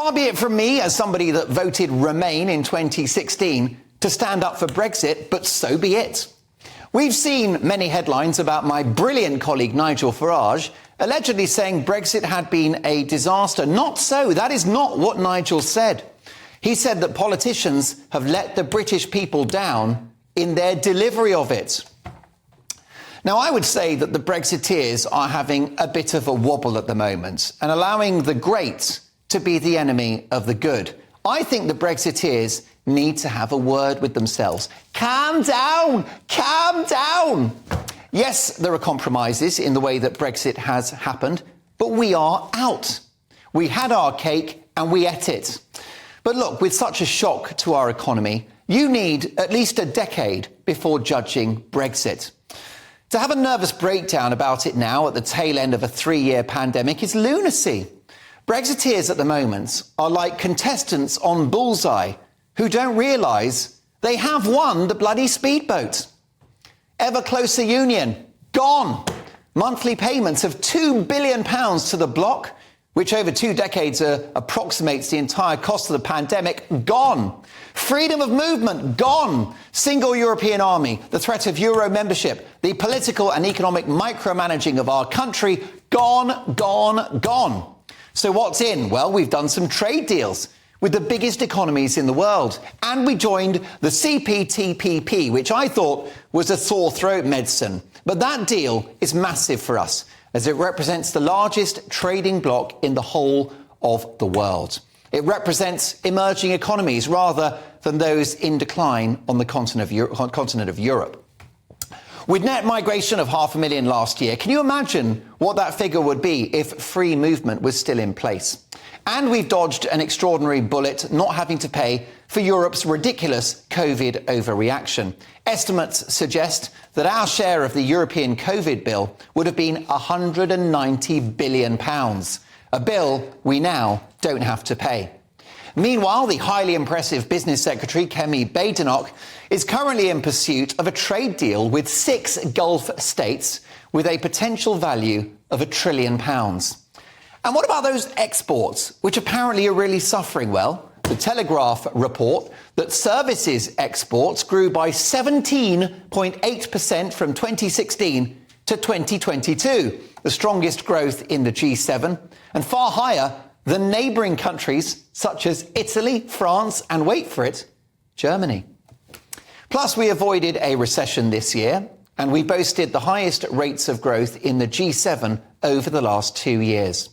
Far be it from me, as somebody that voted Remain in 2016, to stand up for Brexit, but so be it. We've seen many headlines about my brilliant colleague Nigel Farage allegedly saying Brexit had been a disaster. Not so. That is not what Nigel said. He said that politicians have let the British people down in their delivery of it. Now, I would say that the Brexiteers are having a bit of a wobble at the moment and allowing the great to be the enemy of the good. I think the Brexiteers need to have a word with themselves. Calm down! Calm down! Yes, there are compromises in the way that Brexit has happened, but we are out. We had our cake and we ate it. But look, with such a shock to our economy, you need at least a decade before judging Brexit. To have a nervous breakdown about it now at the tail end of a 3-year pandemic is lunacy. Brexiteers at the moment are like contestants on Bullseye who don't realise they have won the bloody speedboat. Ever closer union, gone. Monthly payments of £2 billion to the bloc, which over 2 decades approximates the entire cost of the pandemic, gone. Freedom of movement, gone. Single European army, the threat of Euro membership, the political and economic micromanaging of our country, gone, gone, gone. So what's in? Well, we've done some trade deals with the biggest economies in the world. And we joined the CPTPP, which I thought was a sore throat medicine. But that deal is massive for us, as it represents the largest trading bloc in the whole of the world. It represents emerging economies rather than those in decline on the continent of Europe. With net migration of 500,000 last year, can you imagine what that figure would be if free movement was still in place? And we've dodged an extraordinary bullet, not having to pay for Europe's ridiculous COVID overreaction. Estimates suggest that our share of the European COVID bill would have been £190 billion, a bill we now don't have to pay. Meanwhile, the highly impressive Business Secretary, Kemi Badenoch, is currently in pursuit of a trade deal with 6 Gulf states with a potential value of £1 trillion. And what about those exports, which apparently are really suffering? Well, the Telegraph report that services exports grew by 17.8% from 2016 to 2022, the strongest growth in the G7, and far higher than neighbouring countries such as Italy, France, and wait for it, Germany. Plus, we avoided a recession this year, and we boasted the highest rates of growth in the G7 over the last 2 years.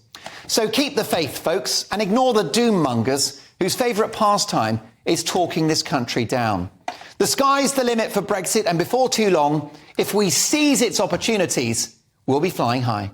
So keep the faith, folks, and ignore the doom mongers whose favourite pastime is talking this country down. The sky's the limit for Brexit, and before too long, if we seize its opportunities, we'll be flying high.